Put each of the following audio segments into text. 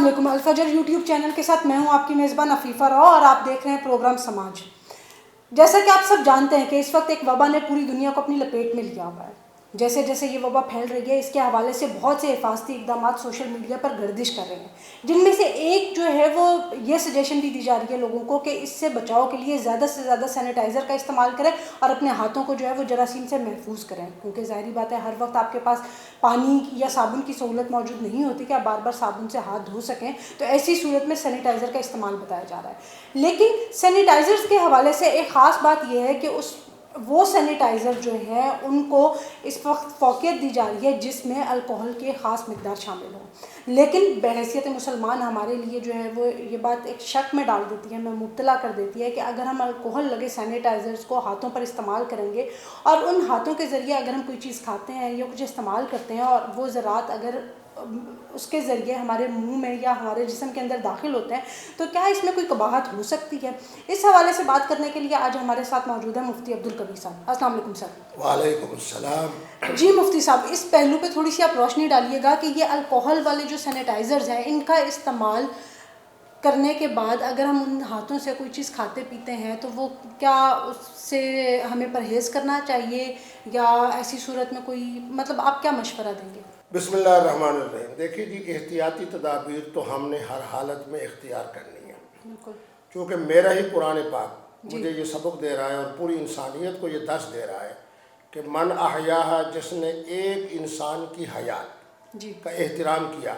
علیکم. الفجر YouTube channel کے ساتھ میں ہوں آپ کی میزبان عفیفہ راؤ اور آپ دیکھ رہے ہیں پروگرام سماج. جیسا کہ آپ سب جانتے ہیں کہ اس وقت ایک وبا نے پوری دنیا کو اپنی لپیٹ میں لیا ہوا ہے. جیسے جیسے یہ وبا پھیل رہی ہے اس کے حوالے سے بہت سے حفاظتی اقدامات سوشل میڈیا پر گردش کر رہے ہیں, جن میں سے ایک جو ہے وہ یہ سجیشن بھی دی جا رہی ہے لوگوں کو کہ اس سے بچاؤ کے لیے زیادہ سے زیادہ سینیٹائزر کا استعمال کریں اور اپنے ہاتھوں کو جو ہے وہ جراثیم سے محفوظ کریں, کیونکہ ظاہری بات ہے ہر وقت آپ کے پاس پانی یا صابن کی سہولت موجود نہیں ہوتی کہ آپ بار بار صابن سے ہاتھ دھو سکیں. تو ایسی صورت میں سینیٹائزر کا استعمال بتایا جا رہا ہے. لیکن سینیٹائزرز کے حوالے سے ایک خاص بات یہ ہے کہ وہ سینیٹائزر جو ہیں ان کو اس وقت فوقیت دی جا رہی ہے جس میں الکوہل کی خاص مقدار شامل ہو. لیکن بحیثیت مسلمان ہمارے لیے جو ہے وہ یہ بات ایک شک میں ڈال دیتی ہے, ہمیں مبتلا کر دیتی ہے کہ اگر ہم الکوہل لگے سینیٹائزرز کو ہاتھوں پر استعمال کریں گے اور ان ہاتھوں کے ذریعے اگر ہم کوئی چیز کھاتے ہیں یا کچھ استعمال کرتے ہیں اور وہ ذرات اگر اس کے ذریعے ہمارے منہ میں یا ہمارے جسم کے اندر داخل ہوتے ہیں تو کیا اس میں کوئی قباحت ہو سکتی ہے؟ اس حوالے سے بات کرنے کے لیے آج ہمارے ساتھ موجود ہے مفتی عبدالقوی صاحب. السلام علیکم سر. وعلیکم السلام. جی مفتی صاحب, اس پہلو پہ تھوڑی سی آپ روشنی ڈالیے گا کہ یہ الکوہل والے جو سینیٹائزرز ہیں ان کا استعمال کرنے کے بعد اگر ہم ان ہاتھوں سے کوئی چیز کھاتے پیتے ہیں تو وہ کیا اس سے ہمیں پرہیز کرنا چاہیے یا ایسی صورت میں کوئی مطلب آپ کیا مشورہ دیں گے؟ بسم اللہ الرحمن الرحیم. دیکھیے جی, احتیاطی تدابیر تو ہم نے ہر حالت میں اختیار کرنی ہے, بالکل, کیونکہ میرا ہی قرآن پاک مجھے یہ سبق دے رہا ہے اور پوری انسانیت کو یہ درس دے رہا ہے کہ من احیاہا, جس نے ایک انسان کی حیات کا احترام کیا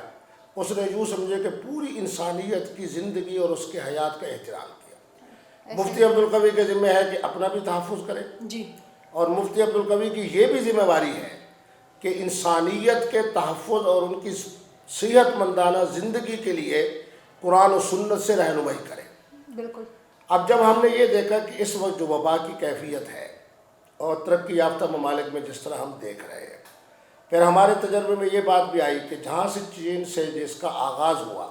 اس نے یوں سمجھے کہ پوری انسانیت کی زندگی اور اس کے حیات کا احترام کیا. مفتی عبدالقوی کے ذمہ ہے کہ اپنا بھی تحفظ کرے جی, اور مفتی عبدالقوی کی یہ بھی ذمہ داری ہے کہ انسانیت کے تحفظ اور ان کی صحت مندانہ زندگی کے لیے قرآن و سنت سے رہنمائی کرے. بالکل. اب جب ہم نے یہ دیکھا کہ اس وقت جو وبا کی کیفیت ہے اور ترقی یافتہ ممالک میں جس طرح ہم دیکھ رہے ہیں, پھر ہمارے تجربے میں یہ بات بھی آئی کہ جہاں سے چین سے جس کا آغاز ہوا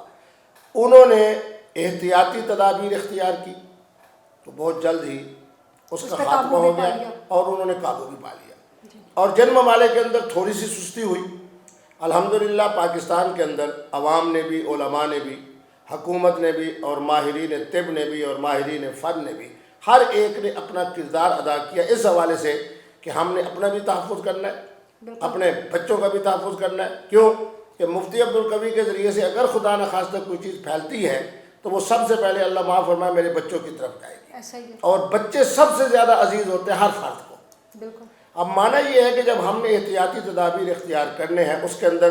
انہوں نے احتیاطی تدابیر اختیار کی تو بہت جلد ہی اس کا خاتمہ ہو گیا اور انہوں نے قابو بھی پا لیا. اور جن ممالک کے اندر تھوڑی سی سستی ہوئی, الحمدللہ پاکستان کے اندر عوام نے بھی, علماء نے بھی, حکومت نے بھی اور ماہرین طب نے بھی اور ماہرین فن نے بھی, ہر ایک نے اپنا کردار ادا کیا اس حوالے سے کہ ہم نے اپنا بھی تحفظ کرنا ہے, اپنے بچوں کا بھی تحفظ کرنا ہے. کیوں کہ مفتی عبدالقوی کے ذریعے سے اگر خدا نخواستہ کوئی چیز پھیلتی ہے تو وہ سب سے پہلے اللہ معاف فرمائے میرے بچوں کی طرف جائے گی, اور بچے سب سے زیادہ عزیز ہوتے ہیں ہر فرد کو. بالکل. اب معنی یہ ہے کہ جب ہم نے احتیاطی تدابیر اختیار کرنے ہیں اس کے اندر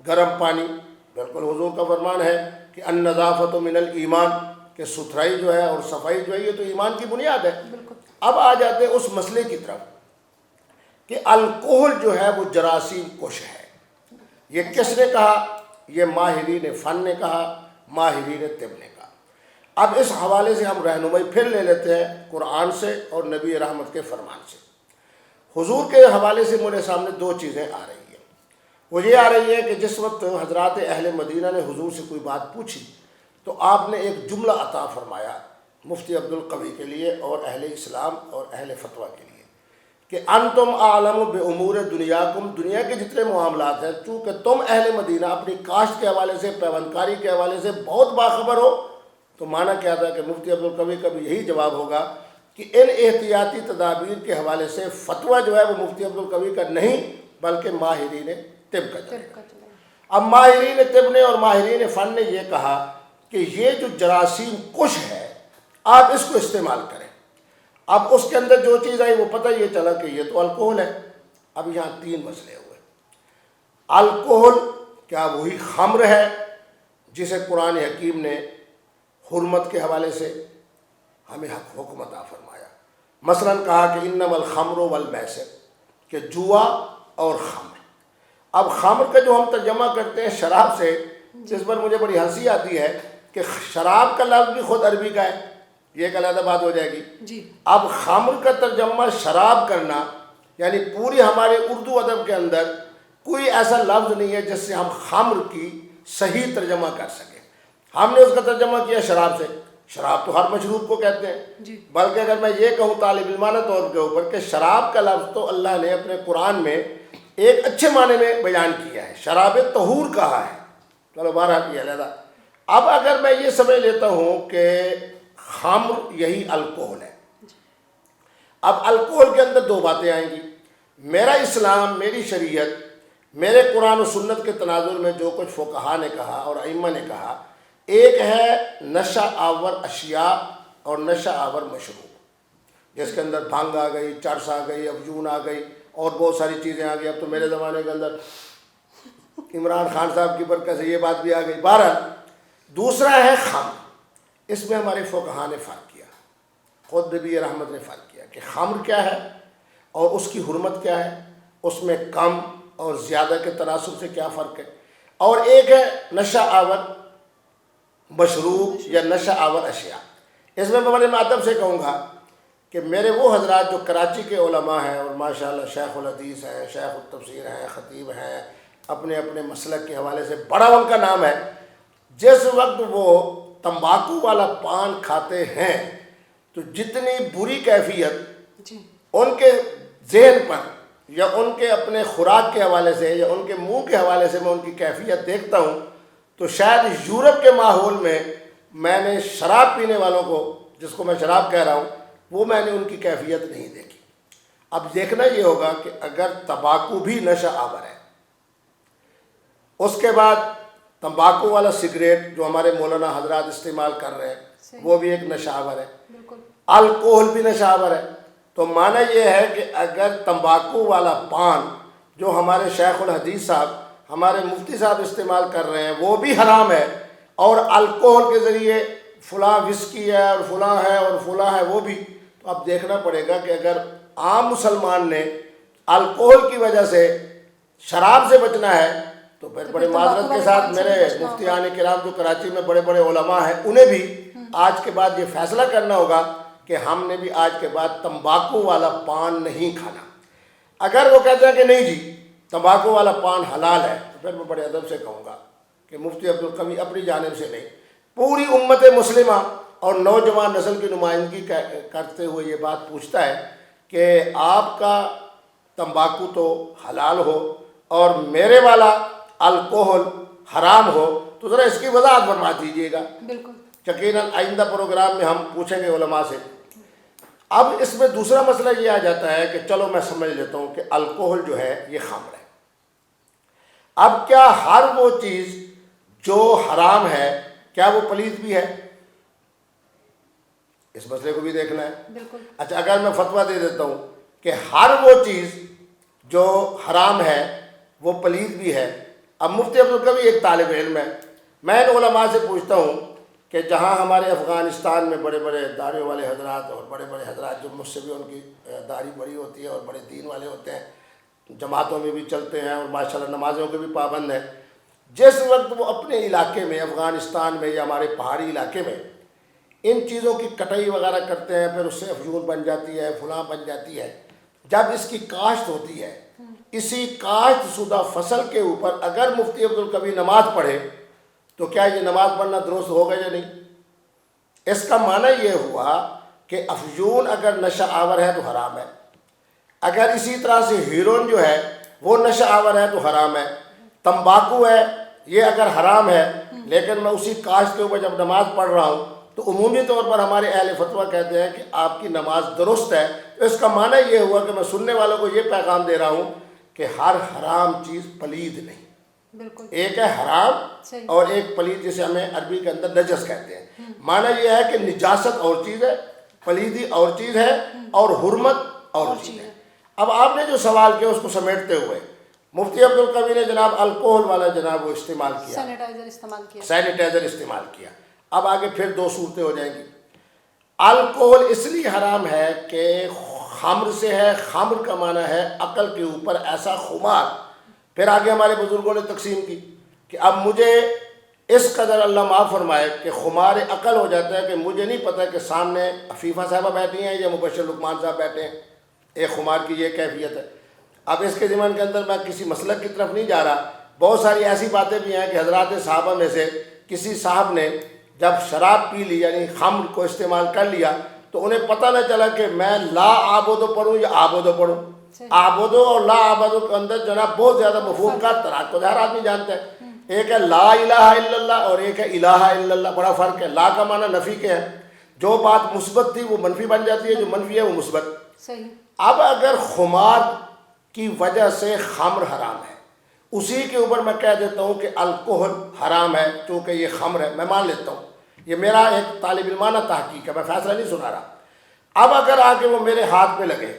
گرم پانی, بالکل حضور کا فرمان ہے کہ النظافۃ من الایمان, کہ ستھرائی جو ہے اور صفائی جو ہے یہ تو ایمان کی بنیاد ہے. اب آ جاتے ہیں اس مسئلے کی طرف کہ الکوہل جو ہے وہ جراثیم کش ہے. یہ کس نے کہا؟ یہ ماہرین فن نے کہا, ماہرین طب نے کہا. اب اس حوالے سے ہم رہنمائی پھر لے لیتے ہیں قرآن سے اور نبی رحمت کے فرمان سے. حضور کے حوالے سے میرے سامنے دو چیزیں آ رہی ہیں. وہ یہ آ رہی ہے کہ جس وقت حضرات اہل مدینہ نے حضور سے کوئی بات پوچھی تو آپ نے ایک جملہ عطا فرمایا مفتی عبدالقوی کے لیے اور اہل اسلام اور اہل فتویٰ کے لیے کہ انتم اعلم بامور دنیاکم, دنیا کے جتنے معاملات ہیں چونکہ تم اہل مدینہ اپنی کاشت کے حوالے سے, پیوندکاری کے حوالے سے بہت باخبر ہو. تو معنی کیا تھا کہ مفتی عبدالقوی کا بھی یہی جواب ہوگا کہ ان احتیاطی تدابیر کے حوالے سے فتویٰ جو ہے وہ مفتی عبدالقوی کا نہیں بلکہ ماہرین طب کا چلے گا. اب ماہرین طب نے اور ماہرین فن نے یہ کہا کہ یہ جو جراثیم کش ہے آپ اس کو استعمال کریں. اب اس کے اندر جو چیز آئی وہ پتہ یہ چلا کہ یہ تو الکوہل ہے. اب یہاں تین مسئلے ہوئے. الکوہل کیا وہی خمر ہے جسے قرآن حکیم نے حرمت کے حوالے سے ہمیں حکم عطا فرمایا؟ مثلا کہا کہ انما الخمر والمیسر, کہ جوا اور خمر. اب خمر کا جو ہم ترجمہ کرتے ہیں شراب سے, جس پر مجھے بڑی ہنسی آتی ہے کہ شراب کا لفظ بھی خود عربی کا ہے, یہ ایک علیحدہ بات ہو جائے گی. اب خمر کا ترجمہ شراب کرنا یعنی پوری ہمارے اردو ادب کے اندر کوئی ایسا لفظ نہیں ہے جس سے ہم خمر کی صحیح ترجمہ کر سکیں. ہم نے اس کا ترجمہ کیا شراب سے. شراب تو ہر مشروب کو کہتے ہیں, بلکہ اگر میں یہ کہوں طالب علمانہ طور کے اوپر کہ شراب کا لفظ تو اللہ نے اپنے قرآن میں ایک اچھے معنی میں بیان کیا ہے, شراب طہور کہا ہے. چلو بہرحال یہ علیحدہ. اب اگر میں یہ سمجھ لیتا ہوں کہ خمر یہی الکوہل ہے، اب الکوہل کے اندر دو باتیں آئیں گی. میرا اسلام، میری شریعت، میرے قرآن و سنت کے تناظر میں جو کچھ فقہا نے کہا اور ائمہ نے کہا، ایک ہے نشہ آور اشیاء اور نشہ آور مشروب، جس کے اندر بھنگ آ گئی، چرس آ گئی، افیون آ گئی اور بہت ساری چیزیں آ گئی. اب تو میرے زمانے کے اندر عمران خان صاحب کی برکت سے یہ بات بھی آ گئی. بہرحال دوسرا ہے خمر. اس میں ہمارے فقہا نے فرق کیا، خود نبی رحمت نے فرق کیا کہ خمر کیا ہے اور اس کی حرمت کیا ہے، اس میں کم اور زیادہ کے تناسب سے کیا فرق ہے. اور ایک ہے نشہ آور مشروب یا نشہ آور اشیاء. اس میں بڑے ادب سے کہوں گا کہ میرے وہ حضرات جو کراچی کے علماء ہیں اور ماشاءاللہ شیخ الحدیث ہیں، شیخ التفسیر ہیں، خطیب ہیں، اپنے اپنے مسلک کے حوالے سے بڑا ان کا نام ہے، جس وقت وہ تمباکو والا پان کھاتے ہیں تو جتنی بری کیفیت ان کے ذہن پر یا ان کے اپنے خوراک کے حوالے سے یا ان کے منہ کے حوالے سے میں ان کی کیفیت دیکھتا ہوں تو شاید یورپ کے ماحول میں نے شراب پینے والوں کو، جس کو میں شراب کہہ رہا ہوں، وہ میں نے ان کی کیفیت نہیں دیکھی. اب دیکھنا یہ ہوگا کہ اگر تمباکو بھی نشہ آور ہے، اس کے بعد تمباکو والا سگریٹ جو ہمارے مولانا حضرات استعمال کر رہے ہیں وہ بھی ایک نشہ آور ہے، الکوہل بھی نشہ آور ہے، تو معنی یہ ہے کہ اگر تمباکو والا پان جو ہمارے شیخ الحدیث صاحب، ہمارے مفتی صاحب استعمال کر رہے ہیں وہ بھی حرام ہے، اور الکوہل کے ذریعے فلاں وسکی ہے اور فلاں ہے اور فلاں ہے وہ بھی، تو اب دیکھنا پڑے گا کہ اگر عام مسلمان نے الکوہل کی وجہ سے شراب سے بچنا ہے تو پھر بڑے معذرت کے ساتھ میرے مفتیان کرام جو کراچی میں بڑے بڑے علماء ہیں انہیں بھی آج کے بعد یہ فیصلہ کرنا ہوگا کہ ہم نے بھی آج کے بعد تمباکو والا پان نہیں کھانا. اگر وہ کہتے ہیں کہ نہیں جی تمباکو والا پان حلال ہے تو پھر میں بڑے ادب سے کہوں گا کہ مفتی عبدالقوی اپنی جانب سے نہیں، پوری امت مسلمہ اور نوجوان نسل کی نمائندگی کرتے ہوئے یہ بات پوچھتا ہے کہ آپ کا تمباکو تو حلال ہو اور میرے والا الکوہل حرام ہو تو ذرا اس کی وضاحت فرما دیجیے گا. بالکل یقیناً آئندہ پروگرام میں ہم پوچھیں گے علماء سے. اب اس میں دوسرا مسئلہ یہ آ جاتا ہے کہ چلو میں سمجھ لیتا ہوں کہ الکوہل جو ہے یہ خمر ہے. اب کیا ہر وہ چیز جو حرام ہے کیا وہ پلید بھی ہے؟ اس مسئلے کو بھی دیکھنا ہے. بالکل. اچھا اگر میں فتویٰ دے دیتا ہوں کہ ہر وہ چیز جو حرام ہے وہ پلید بھی ہے. اب مفتی عبدالقوی ایک طالب علم ہے، میں ان علماء سے پوچھتا ہوں کہ جہاں ہمارے افغانستان میں بڑے بڑے داڑھی والے حضرات اور بڑے بڑے حضرات جو مجھ سے بھی ان کی داڑھی بڑی ہوتی ہے اور بڑے دین والے ہوتے ہیں، جماعتوں میں بھی چلتے ہیں اور ماشاءاللہ نمازوں کے بھی پابند ہیں، جس وقت وہ اپنے علاقے میں افغانستان میں یا ہمارے پہاڑی علاقے میں ان چیزوں کی کٹائی وغیرہ کرتے ہیں، پھر اس سے افیون بن جاتی ہے، فلاں بن جاتی ہے، جب اس کی کاشت ہوتی ہے اسی کاشت شدہ فصل کے اوپر اگر مفتی عبدالقوی نماز پڑھے تو کیا یہ نماز پڑھنا درست ہوگا یا نہیں؟ اس کا معنی یہ ہوا کہ افیون اگر نشہ آور ہے تو حرام ہے، اگر اسی طرح سے ہیروئن جو ہے وہ نشہ آور ہے تو حرام ہے، تمباکو ہے یہ اگر حرام ہے لیکن میں اسی کاشت کے اوپر جب نماز پڑھ رہا ہوں تو عمومی طور پر ہمارے اہل فتویٰ کہتے ہیں کہ آپ کی نماز درست ہے. اس کا معنی یہ ہوا کہ میں سننے والوں کو یہ پیغام دے رہا ہوں کہ ہر حرام چیز پلید نہیں. بالکل. ایک ہے حرام اور ایک پلید جسے ہمیں عربی کے اندر نجس کہتے ہیں. معنی یہ ہے کہ نجاست اور چیز ہے، پلیدی اور چیز ہے اور حرمت اور چیز ہے. اب آپ نے جو سوال کیا اس کو سمیٹتے ہوئے مفتی عبدالقوی نے جناب الکوہل والا جناب وہ استعمال کیا، سینیٹائزر استعمال کیا. اب آگے پھر دو صورتیں ہو جائیں گی. الکوہل اس لیے حرام ہے کہ خمر سے ہے، خمر کا معنی ہے عقل کے اوپر ایسا خمار. پھر آگے ہمارے بزرگوں نے تقسیم کی کہ اب مجھے اس قدر اللہ معاف فرمائے کہ خمار عقل ہو جاتا ہے کہ مجھے نہیں پتہ کہ سامنے عفیفہ صاحبہ بیٹھی ہیں یا مبشر لقمان صاحب بیٹھے ہیں. ایک خمار کی یہ کیفیت ہے. اب اس کے ضمن کے اندر میں کسی مسلک کی طرف نہیں جا رہا، بہت ساری ایسی باتیں بھی ہیں کہ حضرات صحابہ میں سے کسی صاحب نے جب شراب پی لی یعنی خمر کو استعمال کر لیا تو انہیں پتہ نہ چلا کہ میں لا آبودو پڑھوں یا آبودو پڑھوں. آبودو اور لا آبودو کے اندر جناب بہت زیادہ مفہوم کا تناقض ہر آدمی جانتا ہے. ایک ہے لا الہ الا اللہ اور ایک ہے الہ الا اللہ. بڑا فرق ہے. لا کا معنی نفی کے ہے. جو بات مثبت تھی وہ منفی بن جاتی ہے, جو منفی ہے وہ مثبت. صحیح. اب اگر خمار کی وجہ سے خمر حرام ہے, اسی کے اوپر میں کہہ دیتا ہوں کہ الکحل حرام ہے چونکہ یہ خمر ہے, میں مان لیتا ہوں. یہ میرا ایک طالب علمانہ تحقیق ہے, میں فیصلہ نہیں سنا رہا. اب اگر آگے وہ میرے ہاتھ پہ لگے,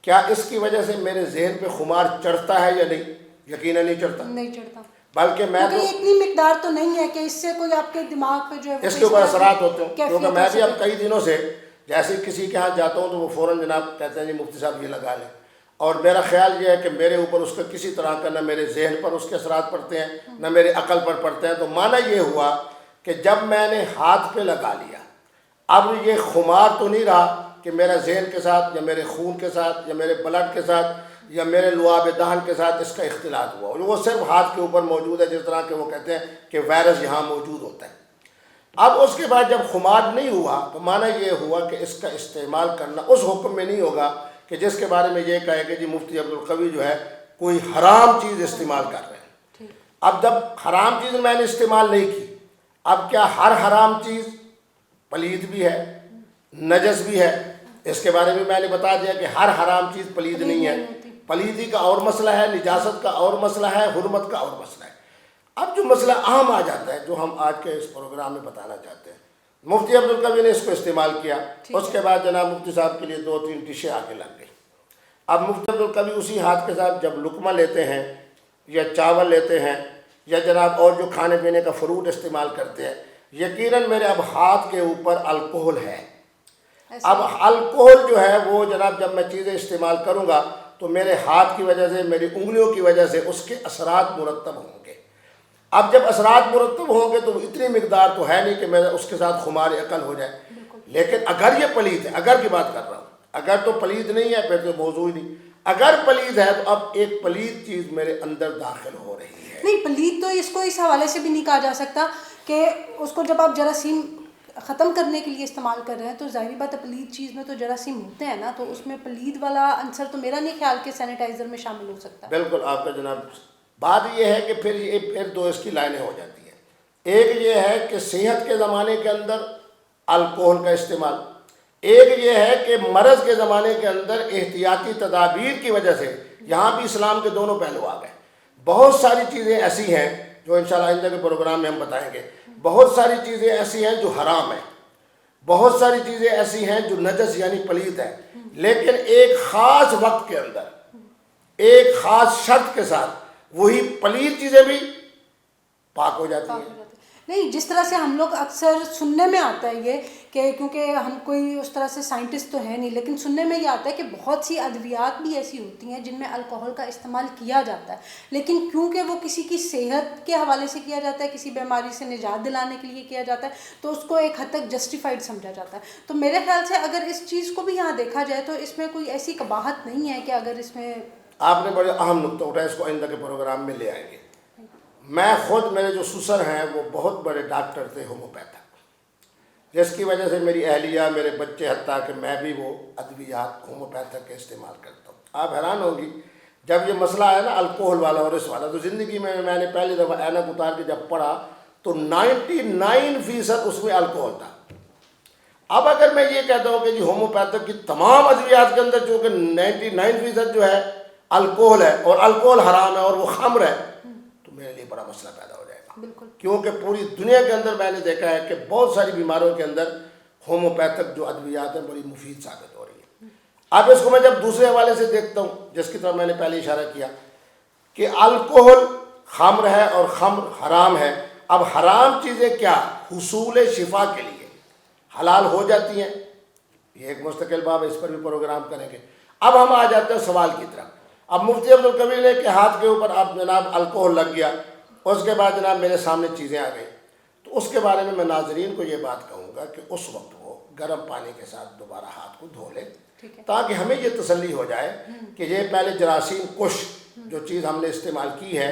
کیا اس کی وجہ سے میرے ذہن پہ خمار چڑھتا ہے یا نہیں؟ یقیناً نہیں چڑھتا. نہیں چڑھتا. بلکہ میں تو یہ اتنی مقدار تو نہیں ہے کہ اس سے کوئی آپ کے دماغ پہ جو ہے اس کے اوپر اثرات ہوتے ہیں. کیونکہ میں بھی اب کیفیت کئی دنوں سے جیسے کسی کے ہاں جاتا ہوں تو وہ فوراً جناب کہتے ہیں جی مفتی صاحب یہ لگا لیں, اور میرا خیال یہ ہے کہ میرے اوپر اس کا کسی طرح کا نہ میرے ذہن پر اس کے اثرات پڑتے ہیں نہ میرے عقل پر پڑتے ہیں. تو معنی یہ ہوا کہ جب میں نے ہاتھ پہ لگا لیا, اب یہ خمار تو نہیں رہا کہ میرا ذہن کے ساتھ یا میرے خون کے ساتھ یا میرے بلڈ کے ساتھ یا میرے لعاب دہن کے ساتھ اس کا اختلاط ہوا, وہ صرف ہاتھ کے اوپر موجود ہے, جس طرح کہ وہ کہتے ہیں کہ وائرس یہاں موجود ہوتا ہے. اب اس کے بعد جب خمار نہیں ہوا تو معنی یہ ہوا کہ اس کا استعمال کرنا اس حکم میں نہیں ہوگا کہ جس کے بارے میں یہ کہے کہ جی مفتی عبدالقوی جو ہے کوئی حرام چیز استعمال کر رہے ہیں. اب جب حرام چیز میں نے استعمال نہیں کی, اب کیا ہر حرام چیز پلید بھی ہے, نجس بھی ہے؟ اس کے بارے میں نے بتا دیا کہ ہر حرام چیز پلید نہیں ہے. پلیدی کا اور مسئلہ ہے, نجاست کا اور مسئلہ ہے, حرمت کا اور مسئلہ ہے. اب جو مسئلہ اہم آ جاتا ہے جو ہم آج کے اس پروگرام میں بتانا چاہتے ہیں, مفتی عبدالقوی نے اس کو استعمال کیا, اس کے بعد جناب مفتی صاحب کے لیے 2-3 ڈشیں آگے لگ گئی. اب مفتی عبدالقوی اسی ہاتھ کے ساتھ جب لقمہ لیتے ہیں یا چاول لیتے ہیں یا جناب اور جو کھانے پینے کا فروٹ استعمال کرتے ہیں, یقیناً میرے اب ہاتھ کے اوپر الکحل ہے. اب الکحل جو ہے وہ جناب جب میں چیزیں استعمال کروں گا تو میرے ہاتھ کی وجہ سے, میری انگلیوں کی وجہ سے اس کے اثرات مرتب ہوں گے. اب جب اثرات مرتب ہوں گے تو اتنی مقدار تو ہے نہیں کہ میرا اس کے ساتھ خمار عقل ہو جائے. لیکن اگر یہ پلید ہے, اگر کی بات کر رہا ہوں, اگر تو پلید نہیں ہے پھر تو موضوع ہی نہیں. اگر پلید ہے تو اب ایک پلید چیز میرے اندر داخل ہو رہی ہے. نہیں, پلید تو اس کو اس حوالے سے بھی نہیں کہا جا سکتا کہ اس کو جب آپ جراثیم ختم کرنے کے لیے استعمال کر رہے ہیں تو ظاہری بات ہے پلید چیز میں تو جراثیم ہوتے ہیں نا, تو اس میں پلید والا عنصر تو میرا نہیں خیال کہ سینیٹائزر میں شامل ہو سکتا ہے. بالکل آپ کا جناب. بات یہ ہے کہ پھر دو اس کی لائنیں ہو جاتی ہیں. ایک یہ ہے کہ صحت کے زمانے کے اندر الکحل کا استعمال, ایک یہ ہے کہ مرض کے زمانے کے اندر احتیاطی تدابیر کی وجہ سے یہاں بھی اسلام کے دونوں پہلو آ گئے. بہت ساری چیزیں ایسی ہیں جو انشاءاللہ آئندہ کے پروگرام میں ہم بتائیں گے. بہت ساری چیزیں ایسی ہیں جو حرام ہیں, بہت ساری چیزیں ایسی ہیں جو نجس یعنی پلید ہیں, لیکن ایک خاص وقت کے اندر ایک خاص شرط کے ساتھ وہی پلید چیزیں بھی پاک ہو جاتی ہیں. نہیں, جس طرح سے ہم لوگ اکثر سننے میں آتا ہے یہ کہ کیونکہ ہم کوئی اس طرح سے سائنٹسٹ تو ہے نہیں, لیکن سننے میں یہ آتا ہے کہ بہت سی ادویات بھی ایسی ہوتی ہیں جن میں الکحل کا استعمال کیا جاتا ہے, لیکن کیونکہ وہ کسی کی صحت کے حوالے سے کیا جاتا ہے, کسی بیماری سے نجات دلانے کے لیے کیا جاتا ہے, تو اس کو ایک حد تک جسٹیفائڈ سمجھا جاتا ہے. تو میرے خیال سے اگر اس چیز کو بھی یہاں دیکھا جائے تو اس میں کوئی ایسی قباحت نہیں ہے کہ اگر اس میں. آپ نے بڑے اہم نقطہ اٹھایا, اس کو آئندہ کے پروگرام میں لے آئیں گے. میں خود, میرے جو سسر ہیں وہ بہت بڑے ڈاکٹر تھے ہومیوپیتھک, جس کی وجہ سے میری اہلیہ, میرے بچے, حتیٰ کہ میں بھی وہ ادویات ہومیوپیتھک کے استعمال کرتا ہوں. آپ حیران ہوگی جب یہ مسئلہ آیا نا الکحل والا اور اس والا, تو زندگی میں نے پہلی دفعہ اینک اتار کے جب پڑھا تو 99% اس میں الکحل تھا. اب اگر میں یہ کہتا ہوں کہ جی ہومیوپیتھک کی تمام ادویات کے اندر چونکہ 99% جو ہے الکحل ہے اور الکحل حرام ہے اور وہ خمر ہے, میرے لیے بڑا مسئلہ پیدا ہو جائے گا. بالکل. کیونکہ پوری دنیا کے اندر میں نے دیکھا ہے کہ بہت ساری بیماریوں کے اندر ہومیوپیتھک جو ادویات ہیں بڑی مفید ثابت ہو رہی ہیں. اب اس کو میں جب دوسرے حوالے سے دیکھتا ہوں, جس کی طرف میں نے پہلے اشارہ کیا کہ الکحل خمر ہے اور خمر حرام ہے. اب حرام چیزیں کیا حصول شفا کے لیے حلال ہو جاتی ہیں, یہ ایک مستقل باب ہے, اس پر بھی پروگرام کریں گے. اب ہم آ جاتے ہیں سوال کی طرف. اب مفتی عبدالقوی نے کہ ہاتھ کے اوپر اب جناب الکحل لگ گیا, اس کے بعد جناب میرے سامنے چیزیں آ گئیں, تو اس کے بارے میں ناظرین کو یہ بات کہوں گا کہ اس وقت وہ گرم پانی کے ساتھ دوبارہ ہاتھ کو دھو لیں, تاکہ ہمیں یہ تسلی ہو جائے کہ یہ پہلے جراثیم کش جو چیز ہم نے استعمال کی ہے,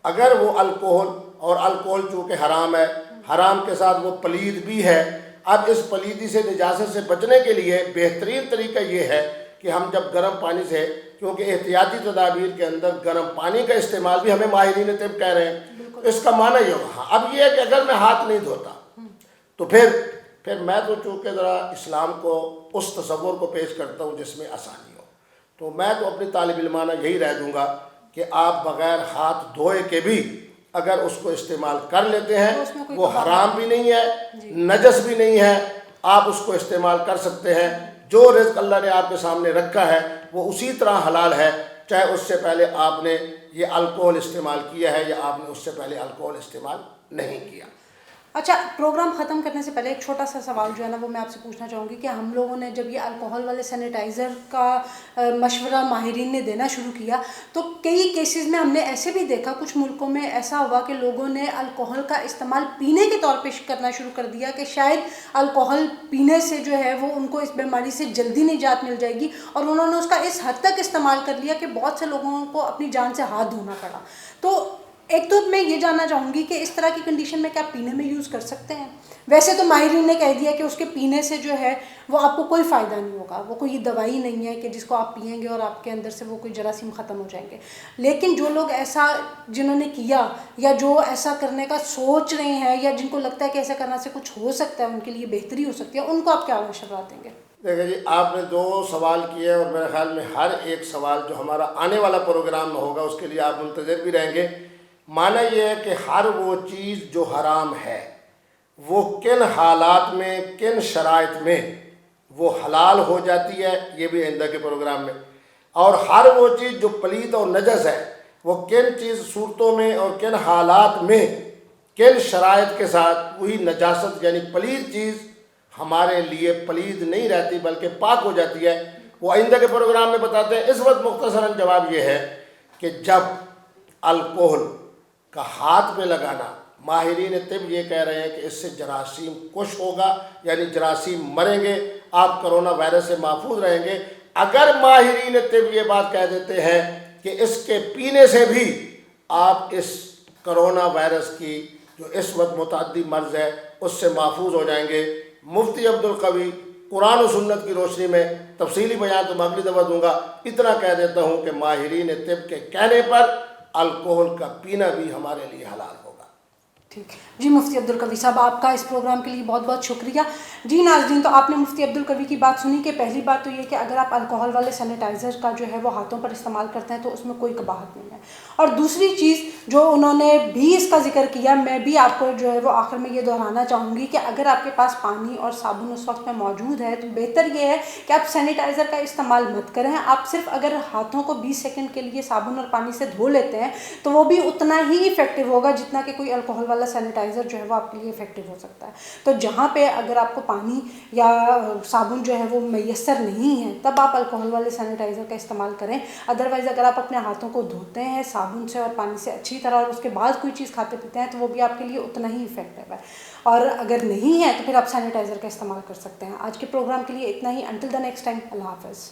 اگر وہ الکحل, اور الکحل چونکہ حرام ہے, حرام کے ساتھ وہ پلید بھی ہے. اب اس پلیدی سے نجاست سے بچنے کے لیے بہترین طریقہ یہ ہے کہ ہم جب گرم پانی سے, کیونکہ احتیاطی تدابیر کے اندر گرم پانی کا استعمال بھی ہمیں ماہرین طب کہہ رہے ہیں. اس کا معنی یہ ہوگا. اب یہ ہے کہ اگر میں ہاتھ نہیں دھوتا تو پھر میں تو چونکہ ذرا اسلام کو اس تصور کو پیش کرتا ہوں جس میں آسانی ہو، تو میں تو اپنی طالب علمانہ یہی رائے دوں گا کہ آپ بغیر ہاتھ دھوئے کے بھی اگر اس کو استعمال کر لیتے ہیں وہ حرام بھی نہیں ہے، نجس بھی نہیں ہے، آپ اس کو استعمال کر سکتے ہیں. جو رزق اللہ نے آپ کے سامنے رکھا ہے وہ اسی طرح حلال ہے، چاہے اس سے پہلے آپ نے یہ الکوہل استعمال کیا ہے یا آپ نے اس سے پہلے الکوہل استعمال نہیں کیا. اچھا، پروگرام ختم کرنے سے پہلے ایک چھوٹا سا سوال جو ہے نا وہ میں آپ سے پوچھنا چاہوں گی کہ ہم لوگوں نے جب یہ الکوہل والے سینیٹائزر کا مشورہ ماہرین نے دینا شروع کیا تو کئی کیسز میں ہم نے ایسے بھی دیکھا، کچھ ملکوں میں ایسا ہوا کہ لوگوں نے الکوہل کا استعمال پینے کے طور پہ کرنا شروع کر دیا کہ شاید الکوہل پینے سے جو ہے وہ ان کو اس بیماری سے جلدی نجات مل جائے گی، اور انہوں نے اس کا اس حد تک استعمال کر لیا کہ بہت سے لوگوں کو اپنی جان سے ہاتھ دھونا پڑا. تو ایک تو میں یہ جاننا چاہوں گی کہ اس طرح کی کنڈیشن میں کیا پینے میں یوز کر سکتے ہیں؟ ویسے تو ماہرین نے کہہ دیا کہ اس کے پینے سے جو ہے وہ آپ کو کوئی فائدہ نہیں ہوگا، وہ کوئی دوائی نہیں ہے کہ جس کو آپ پئیں گے اور آپ کے اندر سے وہ کوئی جراثیم ختم ہو جائیں گے. لیکن جو لوگ ایسا جنہوں نے کیا یا جو ایسا کرنے کا سوچ رہے ہیں یا جن کو لگتا ہے کہ ایسا کرنا سے کچھ ہو سکتا ہے، ان کے لیے بہتری ہو سکتی ہے، ان کو آپ کیا مشورہ دیں گے؟ دیکھیں جی، آپ نے 2 سوال کیے اور میرے خیال میں ہر ایک سوال جو ہمارا آنے والا پروگرام میں ہوگا اس کے لیے آپ منتظر بھی رہیں گے. معنی یہ ہے کہ ہر وہ چیز جو حرام ہے وہ کن حالات میں، کن شرائط میں وہ حلال ہو جاتی ہے، یہ بھی آئندہ کے پروگرام میں. اور ہر وہ چیز جو پلید اور نجس ہے وہ کن صورتوں میں اور کن حالات میں، کن شرائط کے ساتھ وہی نجاست یعنی پلید چیز ہمارے لیے پلید نہیں رہتی بلکہ پاک ہو جاتی ہے، وہ آئندہ کے پروگرام میں بتاتے ہیں. اس وقت مختصراً جواب یہ ہے کہ جب الکوہل کا ہاتھ میں لگانا، ماہرین طب یہ کہہ رہے ہیں کہ اس سے جراثیم کش ہوگا، یعنی جراثیم مریں گے، آپ کرونا وائرس سے محفوظ رہیں گے. اگر ماہرین طب یہ بات کہہ دیتے ہیں کہ اس کے پینے سے بھی آپ اس کرونا وائرس کی جو اس وقت متعدی مرض ہے اس سے محفوظ ہو جائیں گے. مفتی عبدالقوی قرآن و سنت کی روشنی میں تفصیلی بیان تو میں اگلی دفعہ دوں گا. اتنا کہہ دیتا ہوں کہ ماہرین طب کے کہنے پر الکوہل کا پینا بھی ہمارے لیے حلال ہوگا. ٹھیک جی، مفتی عبدالقوی صاحب آپ کا اس پروگرام کے لیے بہت بہت شکریہ. جی ناظرین، تو آپ نے مفتی عبدالقوی کی بات سنی کہ پہلی بات تو یہ کہ اگر آپ الکوہل والے سینیٹائزر کا جو ہے وہ ہاتھوں پر استعمال کرتے ہیں تو اس میں کوئی قباحت نہیں ہے. اور دوسری چیز جو انہوں نے بھی اس کا ذکر کیا، میں بھی آپ کو جو ہے وہ آخر میں یہ دہرانا چاہوں گی کہ اگر آپ کے پاس پانی اور صابن اس وقت میں موجود ہے تو بہتر یہ ہے کہ آپ سینیٹائزر کا استعمال مت کریں. آپ صرف اگر ہاتھوں کو 20 سیکنڈ کے لیے صابن اور پانی سے دھو لیتے ہیں تو وہ بھی اتنا ہی افیکٹو ہوگا جتنا کہ کوئی الکوہل والا سینیٹائزر جو ہے وہ آپ کے لیے افیکٹو ہو سکتا ہے. تو جہاں پہ اگر آپ کو پانی یا صابن جو ہے وہ میسر نہیں ہے تب آپ الکوہل والے سینیٹائزر کا استعمال کریں. ادروائز اگر آپ اپنے ہاتھوں کو دھوتے ہیں صابن سے اور پانی سے اچھی طرح اور اس کے بعد کوئی چیز کھاتے پیتے ہیں تو وہ بھی آپ کے لیے اتنا ہی افیکٹو ہے. اور اگر نہیں ہے تو پھر آپ سینیٹائزر کا استعمال کر سکتے ہیں. آج کے پروگرام کے لیے اتنا ہی. انٹل دا نیکسٹ ٹائم، اللہ حافظ.